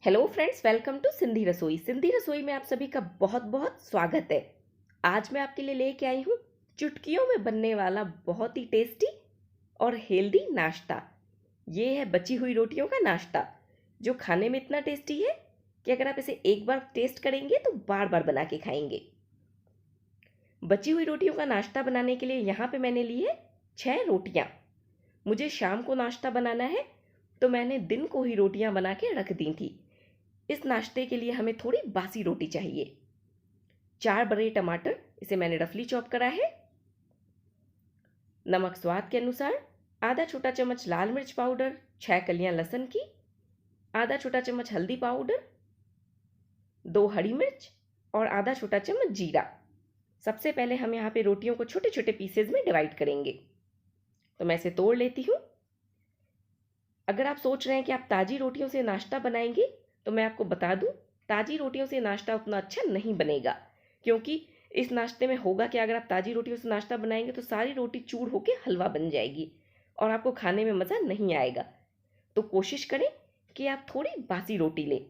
Hello friends, welcome to Sindhi Rasoi. Sindhi रसोई में आप सभी का बहुत बहुत स्वागत है। आज मैं आपके लिए लेके आई हूँ चुटकियों में बनने वाला बहुत ही टेस्टी और हेल्दी नाश्ता। ये है बची हुई रोटियों का नाश्ता, जो खाने में इतना टेस्टी है कि अगर आप इसे एक बार टेस्ट करेंगे तो बार बार बना के खाएंगे। बची हुई रोटियों का नाश्ता बनाने के लिए यहाँ पे मैंने ली है 6 रोटियाँ। मुझे शाम को नाश्ता बनाना है, तो मैंने दिन को ही रोटियाँ बना के रख दी थी। इस नाश्ते के लिए हमें थोड़ी बासी रोटी चाहिए। 4 बड़े टमाटर, इसे मैंने रफली चॉप करा है। नमक स्वाद के अनुसार। आधा छोटा चम्मच लाल मिर्च पाउडर, 6 कलियां लहसुन की, आधा छोटा चम्मच हल्दी पाउडर, 2 हरी मिर्च और आधा छोटा चम्मच जीरा। सबसे पहले हम यहाँ पे रोटियों को छोटे छोटे पीसेज में डिवाइड करेंगे। तो मैं इसे तोड़ लेती हूँ। अगर आप सोच रहे हैं कि आप ताज़ी रोटियों से नाश्ता बनाएंगे, तो मैं आपको बता दूं, ताज़ी रोटियों से नाश्ता उतना अच्छा नहीं बनेगा। क्योंकि इस नाश्ते में होगा कि अगर आप ताज़ी रोटियों से नाश्ता बनाएंगे तो सारी रोटी चूर होके हलवा बन जाएगी और आपको खाने में मज़ा नहीं आएगा। तो कोशिश करें कि आप थोड़ी बासी रोटी लें।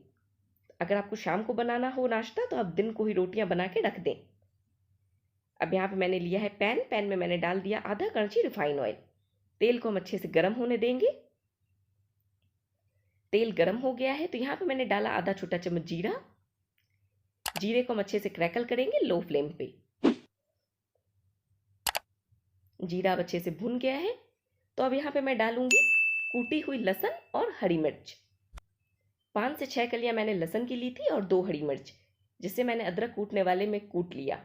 अगर आपको शाम को बनाना हो नाश्ता, तो आप दिन को ही रोटियां बना के रख दें। अब यहाँ पे मैंने लिया है पैन में मैंने डाल दिया आधा कड़छी रिफाइन ऑयल। तेल को हम अच्छे से गर्म होने देंगे। तेल गर्म हो गया है तो यहाँ पे मैंने डाला आधा छोटा चम्मच जीरा। जीरे को हम अच्छे से क्रैकल करेंगे लो फ्लेम पे। जीरा अब अच्छे से भुन गया है, तो अब यहाँ पे मैं डालूंगी कूटी हुई लहसुन और हरी मिर्च। 5 से 6 कलियां मैंने लहसुन की ली थी और 2 हरी मिर्च, जिससे मैंने अदरक कूटने वाले में कूट लिया।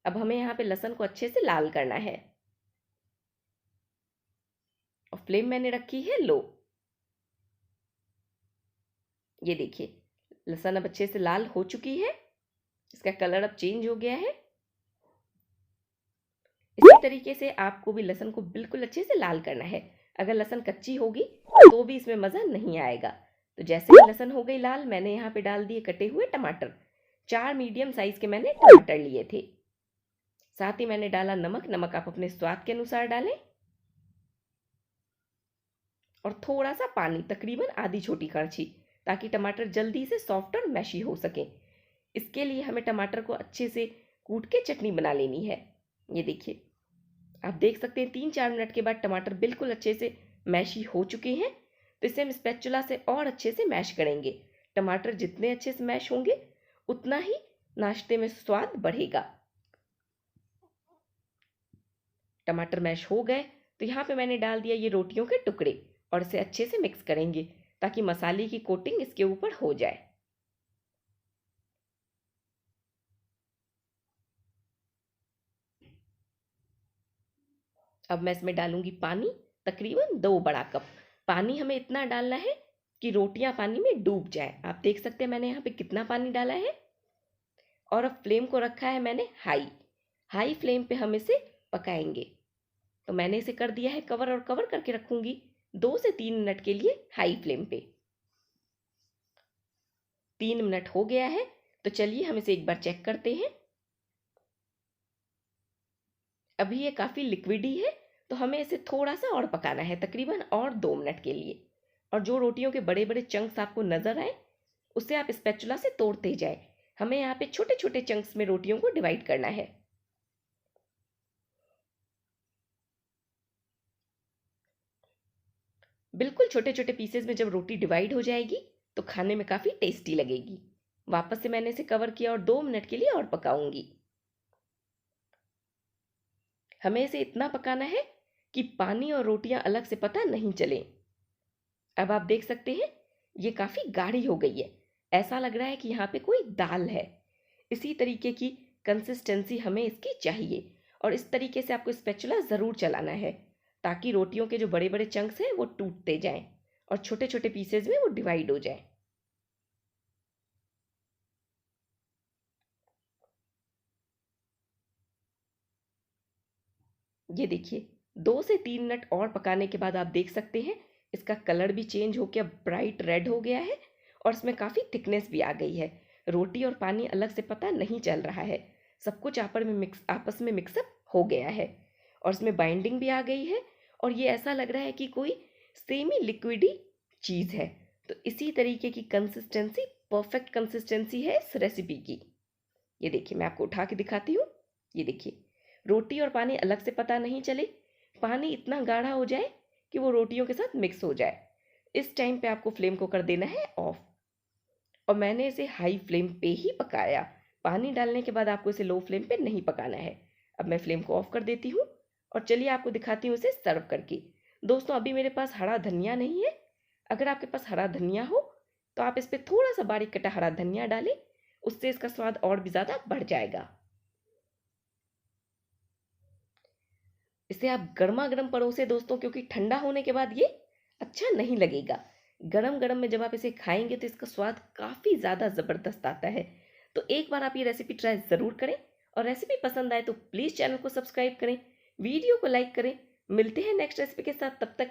अब हमें यहाँ पे लहसुन को अच्छे से लाल करना है और फ्लेम मैंने रखी है लो। ये देखिए, लहसुन अब अच्छे से लाल हो चुकी है। इसका कलर अब चेंज हो गया है। इसी तरीके से आपको भी लहसुन को बिल्कुल अच्छे से लाल करना है। अगर लहसुन कच्ची होगी तो भी इसमें मज़ा नहीं आएगा। तो जैसे ही लहसुन हो गई लाल, मैंने यहाँ पे डाल दिए कटे हुए टमाटर। 4 मीडियम साइज के मैंने टमाटर लिए थे। साथ ही मैंने डाला नमक। नमक आप अपने स्वाद के अनुसार डालें। और थोड़ा सा पानी, तकरीबन आधी छोटी कड़छी, ताकि टमाटर जल्दी से सॉफ्ट और मैशी हो सके। इसके लिए हमें टमाटर को अच्छे से कूट के चटनी बना लेनी है। ये देखिए, आप देख सकते हैं 3-4 मिनट के बाद टमाटर बिल्कुल अच्छे से मैशी हो चुके हैं। तो इसे हम स्पैचुला से और अच्छे से मैश करेंगे। टमाटर जितने अच्छे से मैश होंगे, उतना ही नाश्ते में स्वाद बढ़ेगा। टमाटर मैश हो गए तो यहाँ पे मैंने डाल दिया ये रोटियों के टुकड़े और इसे अच्छे से मिक्स करेंगे ताकि मसाले की कोटिंग इसके ऊपर हो जाए। अब मैं इसमें डालूंगी पानी, तकरीबन 2 बड़ा कप। पानी हमें इतना डालना है कि रोटियां पानी में डूब जाए। आप देख सकते हैं मैंने यहाँ पे कितना पानी डाला है। और अब फ्लेम को रखा है मैंने हाई फ्लेम पे हम इसे पकाएंगे। तो मैंने इसे कर दिया है कवर, और कवर करके रखूंगी 2 से 3 मिनट के लिए हाई फ्लेम पे। 3 मिनट हो गया है, तो चलिए हम इसे एक बार चेक करते हैं। अभी ये काफ़ी लिक्विडी है, तो हमें इसे थोड़ा सा और पकाना है, तकरीबन और 2 मिनट के लिए। और जो रोटियों के बड़े बड़े चंक्स आपको नज़र आए, उसे आप स्पैचुला से तोड़ते जाए। हमें यहाँ पे छोटे छोटे चंक्स में रोटियों को डिवाइड करना है। बिल्कुल छोटे छोटे पीसेज में जब रोटी डिवाइड हो जाएगी, तो खाने में काफ़ी टेस्टी लगेगी। वापस से मैंने इसे कवर किया और 2 मिनट के लिए और पकाऊंगी। हमें इसे इतना पकाना है कि पानी और रोटियां अलग से पता नहीं चले। अब आप देख सकते हैं ये काफ़ी गाढ़ी हो गई है। ऐसा लग रहा है कि यहाँ पे कोई दाल है। इसी तरीके की कंसिस्टेंसी हमें इसकी चाहिए। और इस तरीके से आपको स्पैचुला ज़रूर चलाना है, ताकि रोटियों के जो बड़े बड़े चंक्स हैं वो टूटते जाएं और छोटे छोटे पीसेज में वो डिवाइड हो जाए। ये देखिए, 2 से 3 मिनट और पकाने के बाद आप देख सकते हैं इसका कलर भी चेंज होकर ब्राइट रेड हो गया है और इसमें काफ़ी थिकनेस भी आ गई है। रोटी और पानी अलग से पता नहीं चल रहा है। सब कुछ आपस में मिक्सअप हो गया है और इसमें बाइंडिंग भी आ गई है। और ये ऐसा लग रहा है कि कोई सेमी लिक्विडी चीज़ है। तो इसी तरीके की कंसिस्टेंसी, परफेक्ट कंसिस्टेंसी है इस रेसिपी की। ये देखिए, मैं आपको उठा के दिखाती हूँ। ये देखिए, रोटी और पानी अलग से पता नहीं चले, पानी इतना गाढ़ा हो जाए कि वो रोटियों के साथ मिक्स हो जाए। इस टाइम पे आपको फ्लेम को कर देना है ऑफ, और मैंने इसे हाई फ्लेम पे ही पकाया। पानी डालने के बाद आपको इसे लो फ्लेम पे नहीं पकाना है। अब मैं फ्लेम को ऑफ कर देती हूँ और चलिए आपको दिखाती हूँ इसे सर्व करके। दोस्तों, अभी मेरे पास हरा धनिया नहीं है। अगर आपके पास हरा धनिया हो तो आप इस पर थोड़ा सा बारीक कटा हरा धनिया डालें, उससे इसका स्वाद और भी ज़्यादा बढ़ जाएगा। इसे आप गर्मा गर्म परोसे दोस्तों, क्योंकि ठंडा होने के बाद ये अच्छा नहीं लगेगा। गरम गरम में जब आप इसे खाएंगे तो इसका स्वाद काफ़ी ज़्यादा ज़बरदस्त आता है। तो एक बार आप ये रेसिपी ट्राई ज़रूर करें, और रेसिपी पसंद आए तो प्लीज़ चैनल को सब्सक्राइब करें, वीडियो को लाइक करें। मिलते हैं नेक्स्ट रेसिपी के साथ, तब तक